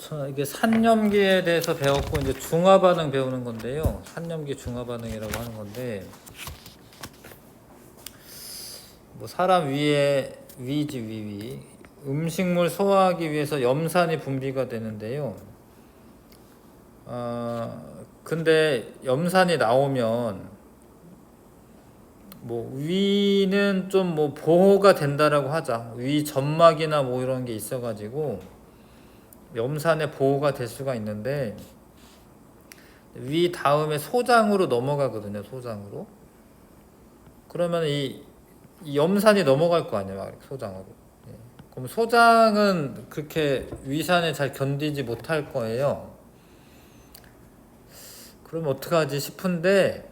자, 이게 산염기에 대해서 배웠고 이제 중화 반응 배우는 건데요. 산염기 중화 반응이라고 하는 건데, 뭐 사람 위에 위지 위위 음식물 소화하기 위해서 염산이 분비가 되는데요. 근데 염산이 나오면 뭐 위는 좀 뭐 보호가 된다라고 하자. 위 점막이나 뭐 이런 게 있어가지고 염산에 보호가 될 수가 있는데, 위 다음에 소장으로 넘어가거든요. 소장으로. 그러면 이 염산이 넘어갈 거 아니에요. 소장으로. 예. 그럼 소장은 그렇게 위산에 잘 견디지 못할 거예요. 그럼 어떡하지 싶은데,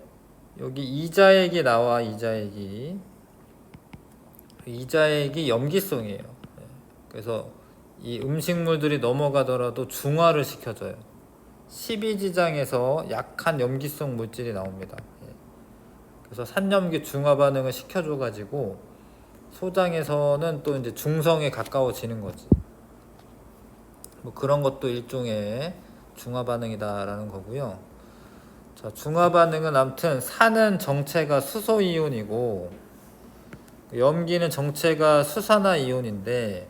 여기 이자액이 나와. 이자액이 염기성이에요. 예. 그래서 이 음식물들이 넘어가더라도 중화를 시켜줘요. 12지장에서 약한 염기성 물질이 나옵니다. 예. 그래서 산염기 중화 반응을 시켜줘가지고 소장에서는 또 이제 중성에 가까워지는 거지. 뭐 그런 것도 일종의 중화 반응이다라는 거고요. 자, 중화 반응은 아무튼 산은 정체가 수소 이온이고 염기는 정체가 수산화 이온인데,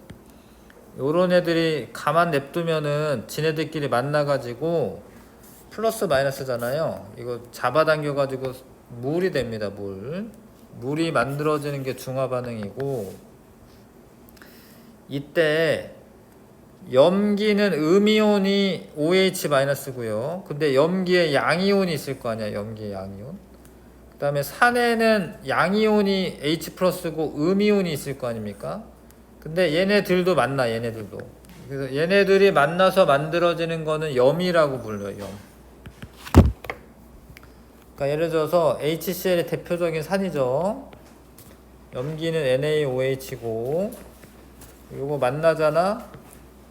요런 애들이 가만 냅두면은 지네들끼리 만나가지고 플러스 마이너스잖아요. 이거 잡아당겨가지고 물이 됩니다. 물이 만들어지는 게 중화 반응이고, 이때 염기는 음이온이 OH-고요. 근데 염기에 양이온이 있을 거 아니야. 염기에 양이온. 그 다음에 산에는 양이온이 H+고 음이온이 있을 거 아닙니까? 근데 얘네들도 만나. 얘네들도. 그래서 얘네들이 만나서 만들어지는 거는 염이라고 불러요. 염. 그러니까 예를 들어서 HCl의 대표적인 산이죠. 염기는 NaOH고 요거 만나잖아.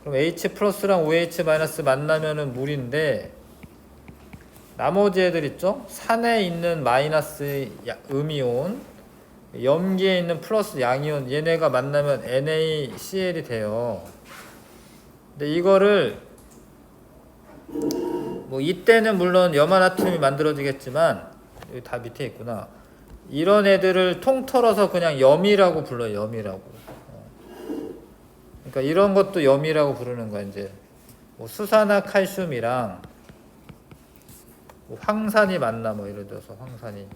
그럼 H+랑 OH- 만나면은 물인데, 나머지 애들 있죠? 산에 있는 마이너스 음이온, 염기에 있는 플러스 양이온, 얘네가 만나면 NaCl이 돼요. 근데 이거를 뭐 이때는 물론 염화나트륨이 만들어지겠지만, 여기 다 밑에 있구나. 이런 애들을 통틀어서 그냥 염이라고 불러요. 염이라고. 그러니까 이런 것도 염이라고 부르는 거야. 이제 뭐 수산화 칼슘이랑 뭐 황산이 만나. 뭐 예를 들어서 황산이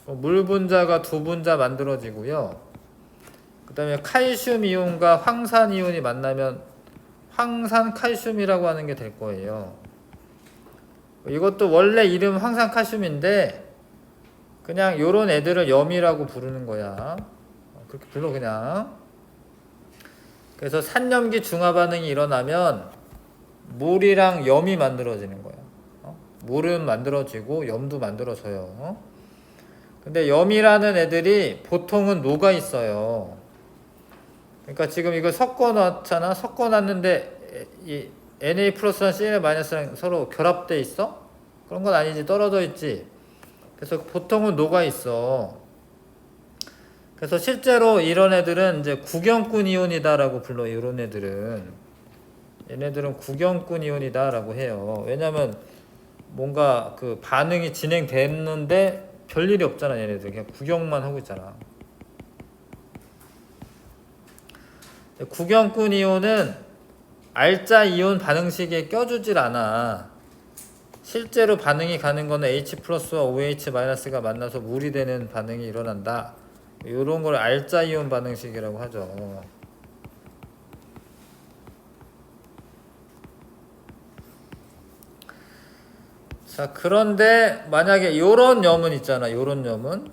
물 분자가 두 분자 만들어지고요. 그 다음에 칼슘 이온과 황산 이온이 만나면 황산 칼슘이라고 하는 게 될 거예요. 이것도 원래 이름 황산 칼슘인데 그냥 요런 애들을 염이라고 부르는 거야. 그렇게 불러 그냥. 그래서 산염기 중화 반응이 일어나면 물이랑 염이 만들어지는 거야. 물은 만들어지고 염도 만들어져요. 근데 염이라는 애들이 보통은 녹아 있어요. 그러니까 지금 이걸 섞어 놨잖아. 섞어 놨는데 이 Na+랑 Cl-랑 서로 결합돼 있어? 그런 건 아니지. 떨어져 있지. 그래서 보통은 녹아 있어. 그래서 실제로 이런 애들은 이제 구경꾼 이온이다라고 불러요. 이런 애들은. 얘네들은 구경꾼 이온이다라고 해요. 왜냐면 뭔가 그 반응이 진행됐는데 별일이 없잖아. 얘네들 그냥 구경만 하고 있잖아. 구경꾼 이온은 알짜 이온 반응식에 껴주질 않아. 실제로 반응이 가는 거는 H+와 OH-가 만나서 물이 되는 반응이 일어난다. 이런 걸 알짜 이온 반응식이라고 하죠. 자, 그런데 만약에 요런 염은 있잖아. 요런 염은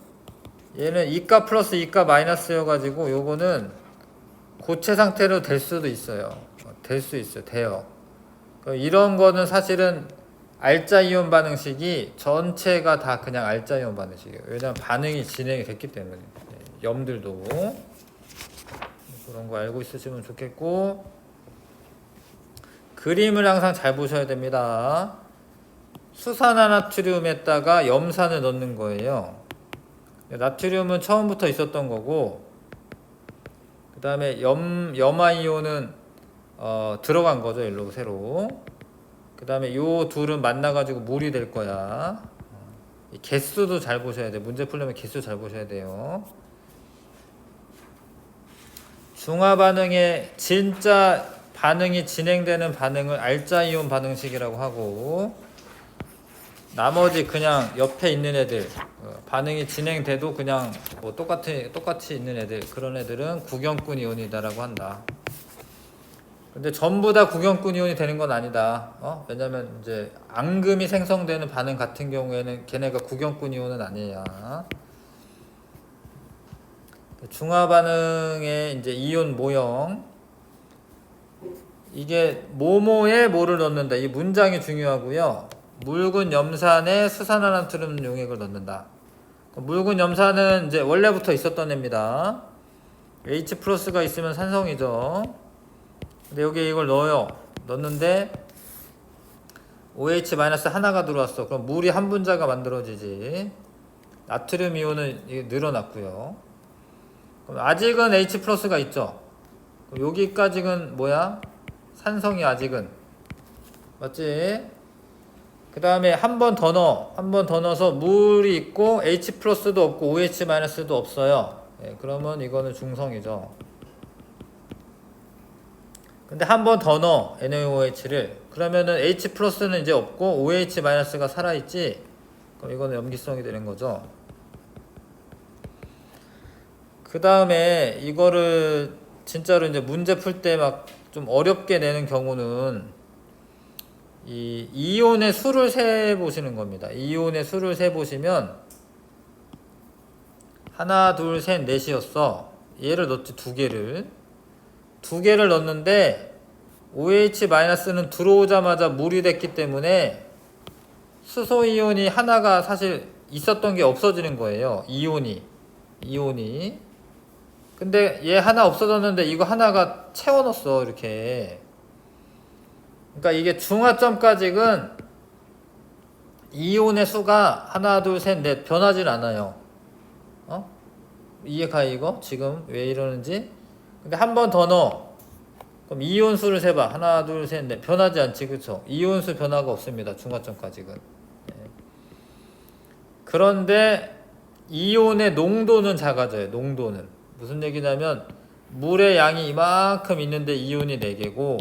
얘는 이가 플러스 이가 마이너스여가지고 요거는 고체 상태로 될 수도 있어요. 될 수 있어요. 돼요. 이런 거는 사실은 알짜 이온 반응식이 전체가 다 그냥 알짜 이온 반응식이에요. 왜냐면 반응이 진행이 됐기 때문에. 염들도 그런 거 알고 있으시면 좋겠고, 그림을 항상 잘 보셔야 됩니다. 수산화나트륨에다가 염산을 넣는 거예요. 나트륨은 처음부터 있었던 거고, 그 다음에 염화이온은 들어간 거죠. 일로 새로. 그 다음에 요 둘은 만나가지고 물이 될 거야. 이 개수도 잘 보셔야 돼. 문제 풀려면 개수 잘 보셔야 돼요. 중화 반응의 진짜 반응이 진행되는 반응을 알자이온 반응식이라고 하고, 나머지 그냥 옆에 있는 애들, 반응이 진행돼도 그냥 뭐 똑같이 있는 애들, 그런 애들은 구경꾼 이온이다라고 한다. 근데 전부 다 구경꾼 이온이 되는 건 아니다. 왜냐면 이제 앙금이 생성되는 반응 같은 경우에는 걔네가 구경꾼 이온은 아니야. 중화 반응의 이제 이온 모형, 이게 뭐뭐에 뭐를 넣는다. 이 문장이 중요하고요. 묽은 염산에 수산화나트륨 용액을 넣는다. 묽은 염산은 이제 원래부터 있었던 애입니다. H 플러스가 있으면 산성이죠. 근데 여기 이걸 넣는데 OH 마이너스 하나가 들어왔어. 그럼 물이 한 분자가 만들어지지. 나트륨 이온은 늘어났고요. 그럼 아직은 H 플러스가 있죠. 그럼 여기까지는 뭐야? 산성이 아직은. 맞지? 그 다음에 한 번 더 넣어서 물이 있고 H 플러스도 없고 OH 마이너스도 없어요. 그러면 이거는 중성이죠. 근데 한 번 더 넣어 NaOH를. 그러면은 H 플러스는 이제 없고 OH 마이너스가 살아있지. 그럼 이거는 염기성이 되는 거죠. 그 다음에 이거를 진짜로 이제 문제 풀 때 막 좀 어렵게 내는 경우는 이 이온의 수를 세 보시는 겁니다. 이온의 수를 세 보시면 하나, 둘, 셋, 넷이었어. 얘를 넣지 두 개를 넣었는데 OH-는 들어오자마자 물이 됐기 때문에 수소 이온이 하나가 사실 있었던 게 없어지는 거예요. 이온이. 근데 얘 하나 없어졌는데 이거 하나가 채워넣었어. 이렇게. 그러니까 이게 중화점까지는 이온의 수가 하나, 둘, 셋, 넷 변하질 않아요. 이해가 이거? 지금 왜 이러는지? 근데 한 번 더 넣어. 그럼 이온수를 세봐. 하나, 둘, 셋, 넷. 변하지 않지, 그쵸? 이온수 변화가 없습니다. 중화점까지는. 그런데 이온의 농도는 작아져요. 농도는. 무슨 얘기냐면 물의 양이 이만큼 있는데 이온이 4개고,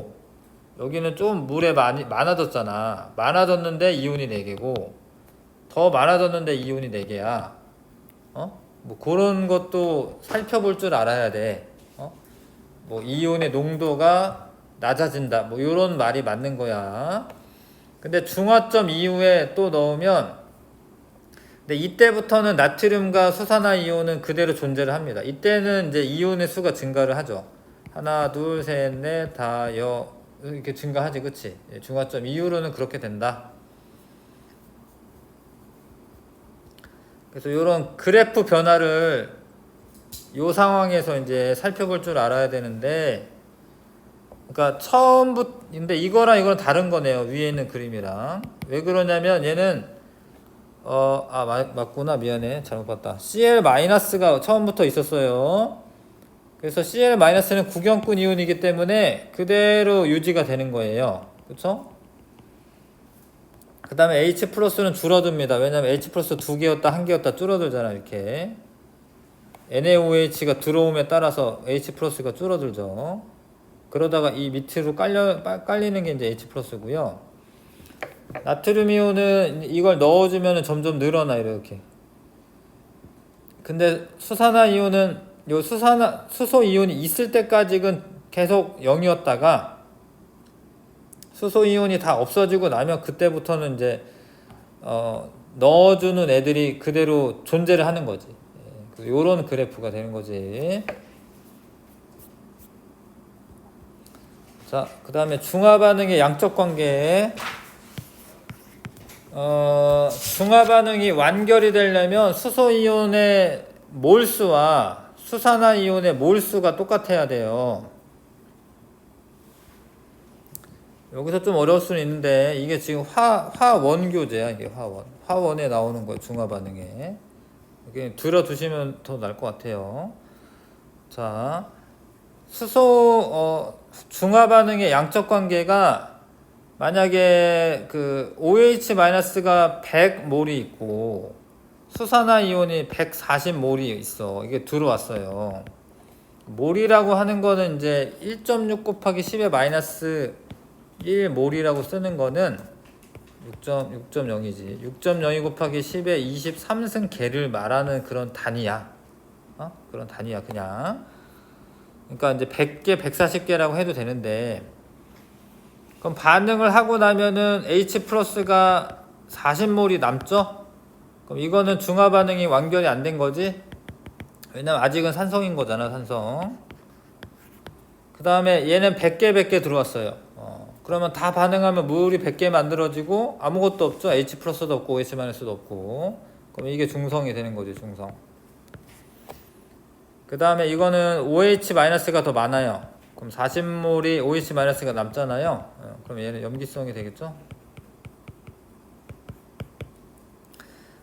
여기는 좀 물에 많아졌잖아. 많아졌는데 이온이 4개고, 더 많아졌는데 이온이 4개야. 뭐 그런 것도 살펴볼 줄 알아야 돼. 뭐 이온의 농도가 낮아진다. 뭐 이런 말이 맞는 거야. 근데 중화점 이후에 또 넣으면, 근데 이때부터는 나트륨과 수산화 이온은 그대로 존재를 합니다. 이때는 이제 이온의 수가 증가를 하죠. 하나, 둘, 셋, 넷, 다, 이렇게 증가하지, 그치? 중화점 이후로는 그렇게 된다. 그래서 이런 그래프 변화를 이 상황에서 이제 살펴볼 줄 알아야 되는데, 그러니까 근데 이거랑 다른 거네요. 위에 있는 그림이랑. 왜 그러냐면 얘는 맞구나. 미안해. 잘못 봤다. Cl-가 처음부터 있었어요. 그래서 Cl-는 구경꾼 이온이기 때문에 그대로 유지가 되는 거예요. 그쵸? 그 다음에 H+는 줄어듭니다. 왜냐면 H+ 2개였다 1개였다 줄어들잖아. 이렇게 NaOH가 들어옴에 따라서 H+가 줄어들죠. 그러다가 이 밑으로 깔리는 게 이제 H+고요. 나트륨 이온은 이걸 넣어주면 점점 늘어나. 이렇게. 근데 수산화 이온은 수소 이온이 있을 때까지는 계속 0이었다가 수소 이온이 다 없어지고 나면 그때부터는 이제 넣어주는 애들이 그대로 존재를 하는 거지. 요런 그래프가 되는 거지. 자, 그 다음에 중화 반응의 양적 관계. 중화 반응이 완결이 되려면 수소 이온의 몰수와 수산화 이온의 몰수가 똑같아야 돼요. 여기서 좀 어려울 수는 있는데 이게 지금 화원 교제야. 이게 화원에 나오는 거예요. 중화 반응에. 이렇게 들어두시면 더 나을 것 같아요. 자, 중화 반응의 양적 관계가 만약에 그 OH-가 100몰이 있고 수산화이온이 140몰이 있어. 이게 들어왔어요. 몰이라고 하는 거는 이제 1.6 곱하기 10의 마이너스 1몰이라고 쓰는 거는 6.0이지. 6.02 곱하기 10의 23승 개를 말하는 그런 단위야. 그런 단위야, 그냥. 그러니까 이제 100개, 140개라고 해도 되는데, 그럼 반응을 하고 나면은 H 플러스가 40몰이 남죠? 그럼 이거는 중화 반응이 완결이 안 된 거지? 왜냐면 아직은 산성인 거잖아, 산성. 그 다음에 얘는 100개, 100개 들어왔어요. 그러면 다 반응하면 물이 100개 만들어지고 아무것도 없죠? H 플러스도 없고 OH 마이너스도 없고. 그럼 이게 중성이 되는 거지, 중성. 그 다음에 이거는 OH 마이너스가 더 많아요. 그럼 40몰이 OH 마이너스가 남잖아요. 그럼 얘는 염기성이 되겠죠?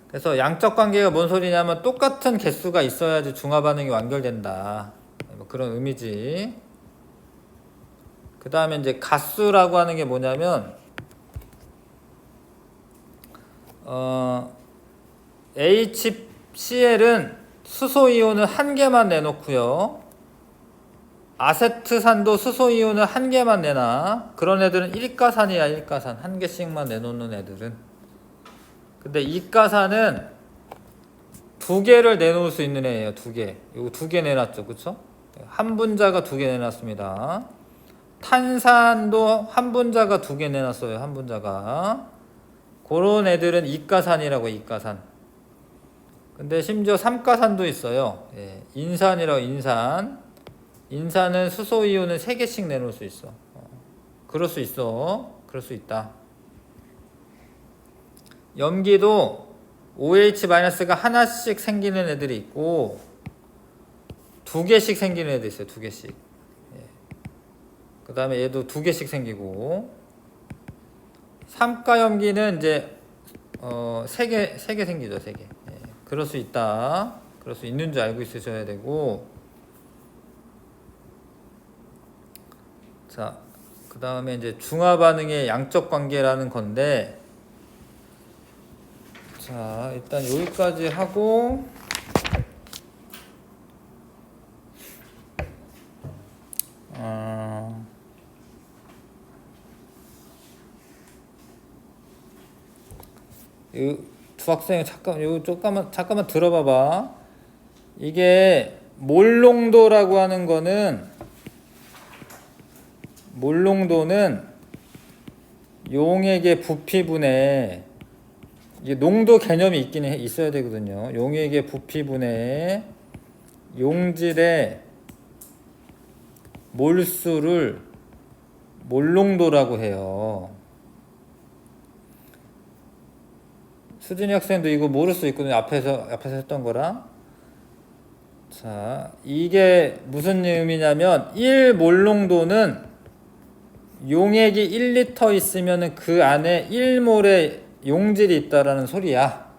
그래서 양적 관계가 뭔 소리냐면 똑같은 개수가 있어야지 중화 반응이 완결된다. 뭐 그런 의미지. 그 다음에 이제 가수라고 하는 게 뭐냐면 HCl은 수소이온을 한 개만 내놓고요. 아세트산도 수소이온을 한 개만 내놔. 그런 애들은 일가산이야, 일가산. 한 개씩만 내놓는 애들은. 근데 이가산은 두 개를 내놓을 수 있는 애예요, 두 개. 이거 두 개 내놨죠, 그쵸? 한 분자가 두 개 내놨습니다. 탄산도 한 분자가 두 개 내놨어요, 한 분자가. 그런 애들은 이가산이라고, 이가산. 근데 심지어 삼가산도 있어요. 인산이라고, 인산. 인산은 수소이온을 3개씩 내놓을 수 있어. 그럴 수 있어. 그럴 수 있다. 염기도 OH-가 하나씩 생기는 애들이 있고 2개씩 생기는 애들 있어요. 2개씩. 그 다음에 얘도 2개씩 생기고 삼가염기는 이제 3개 생기죠. 3개. 그럴 수 있다. 그럴 수 있는 줄 알고 있으셔야 되고, 자, 그 다음에 이제 중화 반응의 양적 관계라는 건데, 자, 일단 여기까지 하고, 이 두 학생이 잠깐만 들어봐봐. 이게 몰농도라고 하는 거는, 몰농도는 용액의 부피분에, 이게 농도 개념이 있어야 되거든요. 용액의 부피분에 용질의 몰수를 몰농도라고 해요. 수진이 학생도 이거 모를 수 있거든요. 앞에서 했던 거랑. 자, 이게 무슨 의미냐면 1몰농도는 용액이 1리터 있으면 그 안에 1몰의 용질이 있다라는 소리야.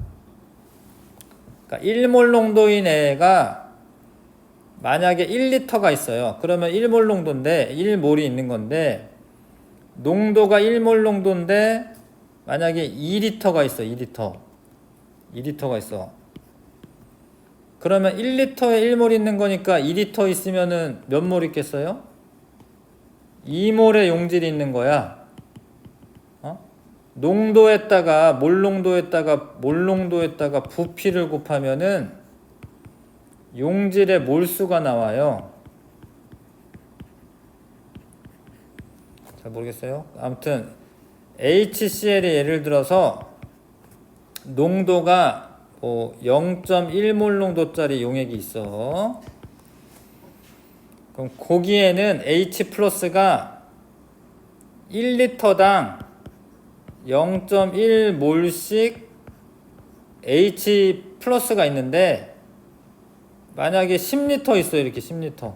그러니까 1몰 농도인 애가 만약에 1리터가 있어요. 그러면 1몰 농도인데 1몰이 있는 건데, 농도가 1몰 농도인데 만약에 2리터가 있어. 2리터가 있어. 그러면 1리터에 1몰 있는 거니까 2리터 있으면은 몇 몰 있겠어요? 2몰의 용질이 있는 거야. 농도에다가 몰농도에다가 부피를 곱하면은 용질의 몰수가 나와요. 잘 모르겠어요? 아무튼 HCl이 예를 들어서 농도가 0.1몰 농도짜리 용액이 있어. 그럼 거기에는 H 플러스가 1리터당 0.1몰씩 H 플러스가 있는데, 만약에 10리터 있어요. 이렇게 10리터.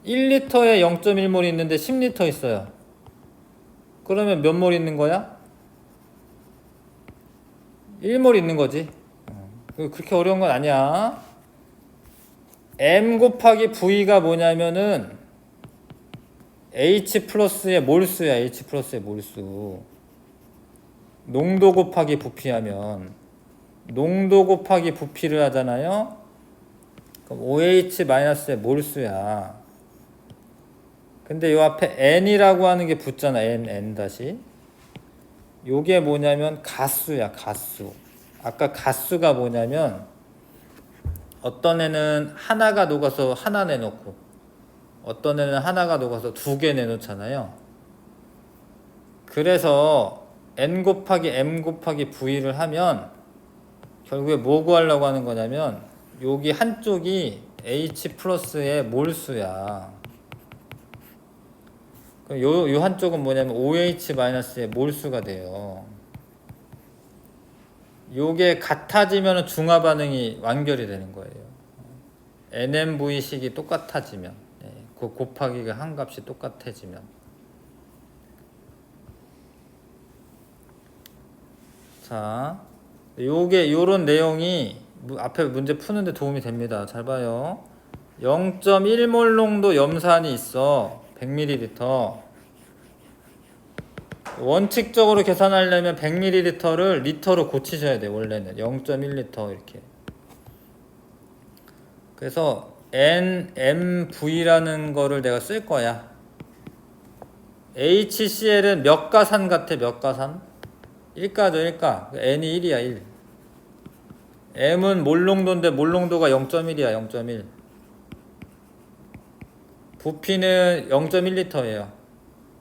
1리터에 0.1몰 있는데 10리터 있어요. 그러면 몇 몰 있는 거야? 1몰 있는 거지. 그렇게 어려운 건 아니야. M 곱하기 V가 뭐냐면은 H 플러스의 몰수야. H 플러스의 몰수. 농도 곱하기 부피하면 농도 곱하기 부피를 하잖아요. 그럼 OH 마이너스의 몰수야. 근데 요 앞에 N이라고 하는 게 붙잖아. N 다시. 요게 뭐냐면 가수야. 가수. 아까 가수가 뭐냐면 어떤 애는 하나가 녹아서 하나 내놓고 어떤 애는 하나가 녹아서 두 개 내놓잖아요. 그래서 N 곱하기 M 곱하기 V를 하면 결국에 뭐 구하려고 하는 거냐면 여기 한쪽이 H 플러스의 몰수야. 그럼 요 한쪽은 뭐냐면 OH 마이너스의 몰수가 돼요. 요게 같아지면 중화 반응이 완결이 되는 거예요. NMV식이 똑같아지면, 그 곱하기가 한 값이 똑같아지면. 자, 요런 내용이 앞에 문제 푸는데 도움이 됩니다. 잘 봐요. 0.1몰 농도 염산이 있어. 100ml. 원칙적으로 계산하려면 100ml를 리터로 고치셔야 돼. 원래는 0.1리터 이렇게. 그래서 NMV라는 거를 내가 쓸 거야. HCl은 몇 가산 같아? 몇 가산? 1가죠 1가. N이 1이야 1. M은 몰농도인데 몰농도가 0.1이야 0.1. 부피는 0.1리터예요.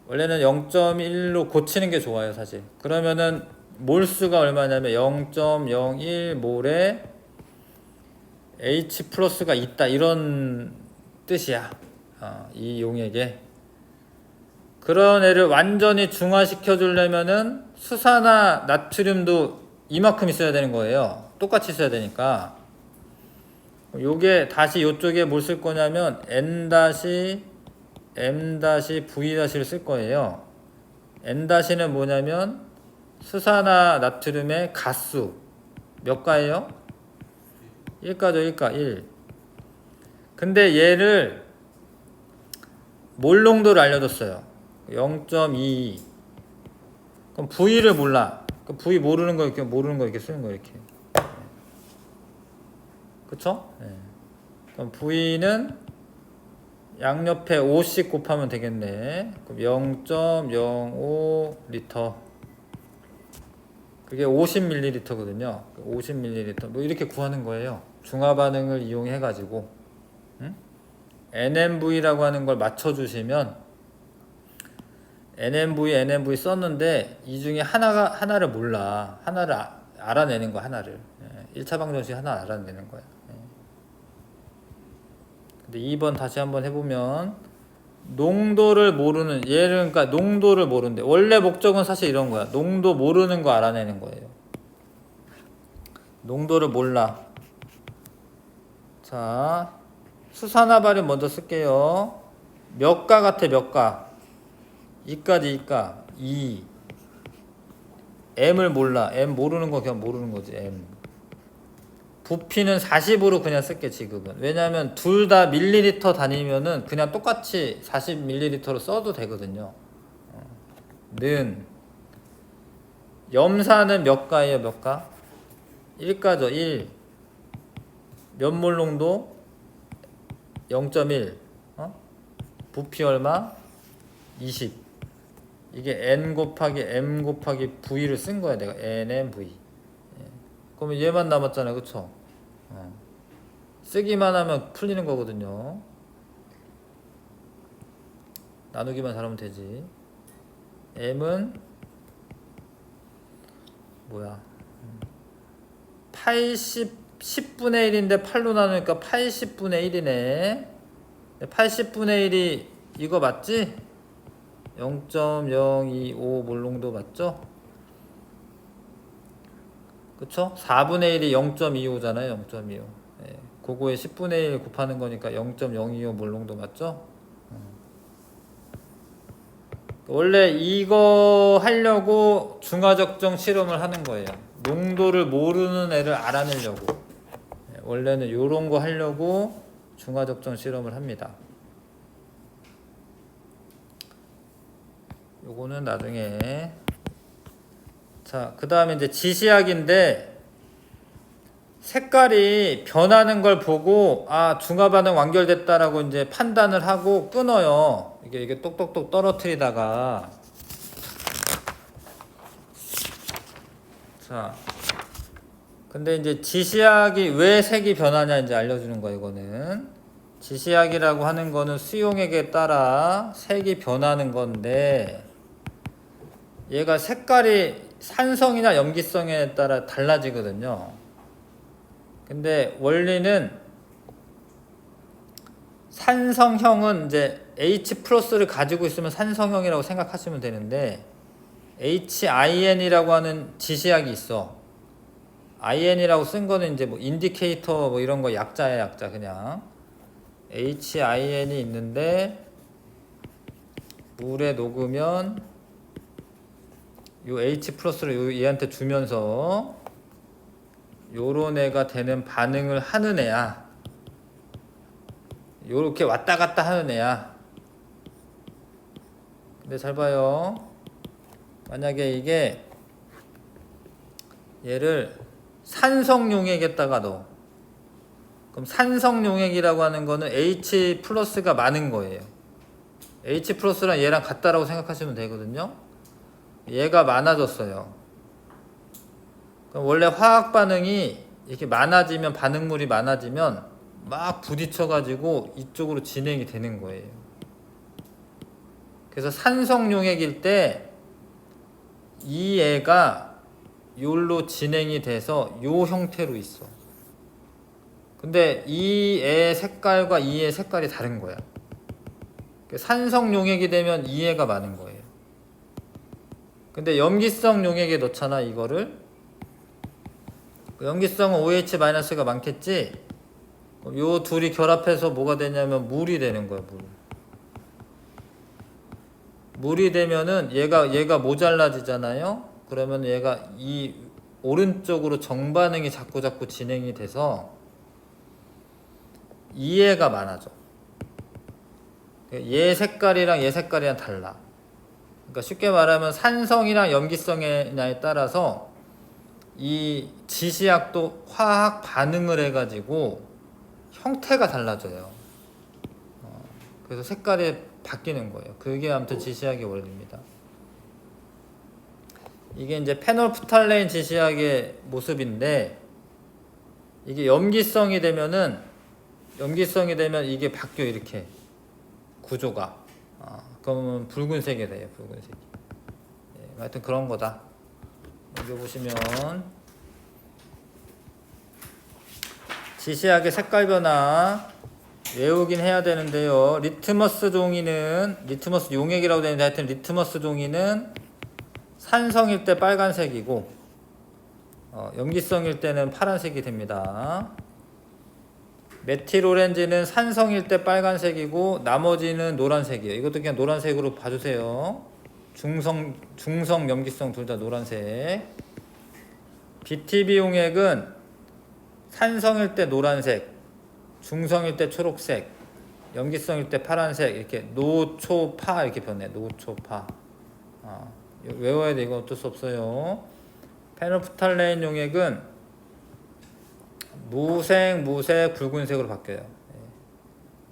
원래는 0.1로 고치는 게 좋아요 사실. 그러면은 몰수가 얼마냐면 0.01몰에 H 플러스가 있다 이런 뜻이야. 이 용액에. 그런 애를 완전히 중화시켜 주려면은 수산화 나트륨도 이만큼 있어야 되는 거예요. 똑같이 있어야 되니까. 요게 다시 요쪽에 뭘 쓸 거냐면 N-M-V를 쓸 거예요. N-는 뭐냐면 수산화 나트륨의 가수. 몇 가예요? 1가죠 1가 1. 근데 얘를 몰농도를 알려줬어요. 0.22. 그럼 V를 몰라. 그럼 V 모르는 거 이렇게 쓰는 거 이렇게. 그쵸? 네. 그럼 V는 양옆에 5씩 곱하면 되겠네. 그럼 0.05리터. 그게 50ml거든요. 50ml. 뭐 이렇게 구하는 거예요. 중화 반응을 이용해 가지고. NMV라고 하는 걸 맞춰 주시면 NMV 썼는데 이 중에 하나를 몰라. 하나를 알아내는 거야, 하나를. 1차 방정식 하나 알아내는 거야. 근데 2번 다시 한번 해보면 농도를 모르는 얘를 그러니까 농도를 모르는데 원래 목적은 사실 이런 거야. 농도 모르는 거 알아내는 거예요. 농도를 몰라. 자, 수산화 발음 먼저 쓸게요. 몇 가 같아 몇 가? 2까지 2가 2. M을 몰라. M 모르는 거 그냥 모르는 거지. M. 부피는 40으로 그냥 쓸게 지금은. 왜냐면 둘 다 밀리리터 다니면은 그냥 똑같이 40ml로 써도 되거든요. 는 염산은 몇 가예요 몇 가? 1가죠 1. 몇 몰 농도? 0.1. 부피 얼마? 20. 이게 N 곱하기 M 곱하기 V를 쓴 거야 내가. NMV. 그러면 얘만 남았잖아요 그쵸? 쓰기만 하면 풀리는 거거든요. 나누기만 잘하면 되지. M은 뭐야 10분의 1인데 8로 나누니까 80분의 1이네 80분의 1이 이거 맞지? 0.025 몰농도 맞죠? 그쵸? 4분의 1이 0.25잖아요 0.25. 그거에 10분의 1 곱하는 거니까 0.025 몰농도 맞죠? 원래 이거 하려고 중화적정 실험을 하는 거예요. 농도를 모르는 애를 알아내려고. 원래는 요런 거 하려고 중화적정 실험을 합니다. 요거는 나중에. 자, 그 다음에 이제 지시약인데 색깔이 변하는 걸 보고 중화 반응 완결됐다라고 이제 판단을 하고 끊어요. 이게 똑똑똑 떨어뜨리다가. 자, 근데 이제 지시약이 왜 색이 변하냐 이제 알려주는 거예요. 이거는 지시약이라고 하는 거는 수용액에 따라 색이 변하는 건데, 얘가 색깔이 산성이나 염기성에 따라 달라지거든요. 근데 원리는 산성형은 이제 H 플러스를 가지고 있으면 산성형이라고 생각하시면 되는데, HIN이라고 하는 지시약이 있어. IN이라고 쓴 거는 이제 뭐 인디케이터 뭐 이런 거 약자야, 약자. 그냥 HIN이 있는데 물에 녹으면 요 H 플러스를 얘한테 주면서 요런 애가 되는 반응을 하는 애야. 요렇게 왔다 갔다 하는 애야. 근데 잘 봐요. 만약에 이게 얘를 산성용액에다가 넣어. 그럼 산성용액이라고 하는 거는 H 플러스가 많은 거예요. H 플러스랑 얘랑 같다라고 생각하시면 되거든요. 얘가 많아졌어요. 그럼 원래 화학 반응이 이렇게 많아지면, 반응물이 많아지면 막 부딪혀가지고 이쪽으로 진행이 되는 거예요. 그래서 산성용액일 때 이 애가 요로 진행이 돼서 요 형태로 있어. 근데 이 애 색깔과 이 애 색깔이 다른 거야. 산성 용액이 되면 이 애가 많은 거예요. 근데 염기성 용액에 넣잖아, 이거를. 염기성은 OH-가 많겠지? 요 둘이 결합해서 뭐가 되냐면 물이 되는 거야, 물. 물이 되면은 얘가 모자라지잖아요? 그러면 얘가 이 오른쪽으로 정반응이 자꾸 진행이 돼서 이해가 많아져. 얘 색깔이랑 얘 색깔이랑 달라. 그러니까 쉽게 말하면 산성이랑 염기성이냐에 따라서 이 지시약도 화학 반응을 해가지고 형태가 달라져요. 그래서 색깔이 바뀌는 거예요. 그게 아무튼 지시약의 원리입니다. 이게 이제 페놀프탈레인 지시약의 모습인데, 이게 염기성이 되면 이게 바뀌어, 이렇게 구조가. 그러면 붉은색이 돼요, 붉은색이. 하여튼 그런 거다. 여기 보시면 지시약의 색깔 변화 외우긴 해야 되는데요. 리트머스 용액이라고 되는데, 하여튼 리트머스 종이는 산성일 때 빨간색이고 염기성일 때는 파란색이 됩니다. 메틸오렌지는 산성일 때 빨간색이고 나머지는 노란색이에요. 이것도 그냥 노란색으로 봐주세요. 중성 염기성 둘 다 노란색. BTB 용액은 산성일 때 노란색, 중성일 때 초록색, 염기성일 때 파란색, 이렇게 노초파 이렇게 변해. 노초파. 외워야 돼. 이거 어쩔 수 없어요. 페놀프탈레인 용액은 무색, 붉은색으로 바뀌어요.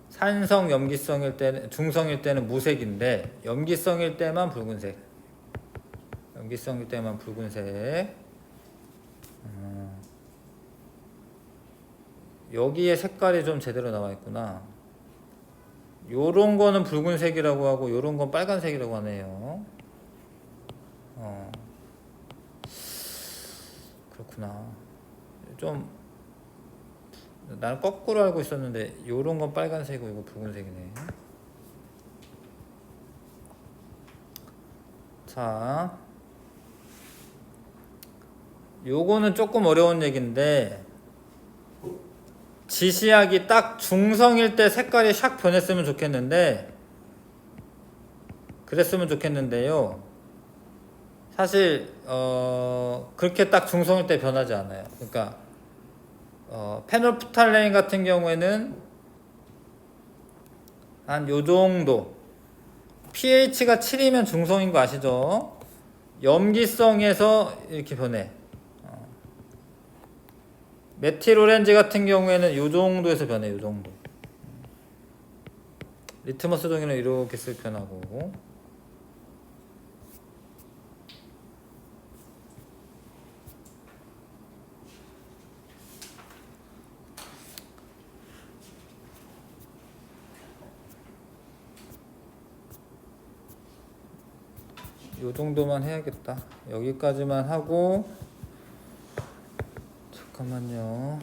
산성 염기성일 때는, 중성일 때는 무색인데 염기성일 때만 붉은색. 여기에 색깔이 좀 제대로 나와 있구나. 요런 거는 붉은색이라고 하고 요런 건 빨간색이라고 하네요. 그렇구나. 좀 나는 거꾸로 알고 있었는데 요런 건 빨간색이고 이거 붉은색이네. 자, 요거는 조금 어려운 얘기인데, 지시약이 딱 중성일 때 색깔이 샥 변했으면 좋겠는데요. 사실 그렇게 딱 중성일 때 변하지 않아요. 그러니까 페놀프탈레인 같은 경우에는 한 요 정도. pH가 7이면 중성인 거 아시죠? 염기성에서 이렇게 변해. 메틸오렌지 같은 경우에는 요 정도에서 변해. 요 정도. 리트머스 종이는 이렇게 쓱 변하고. 요 정도만 해야겠다. 여기까지만 하고 잠깐만요.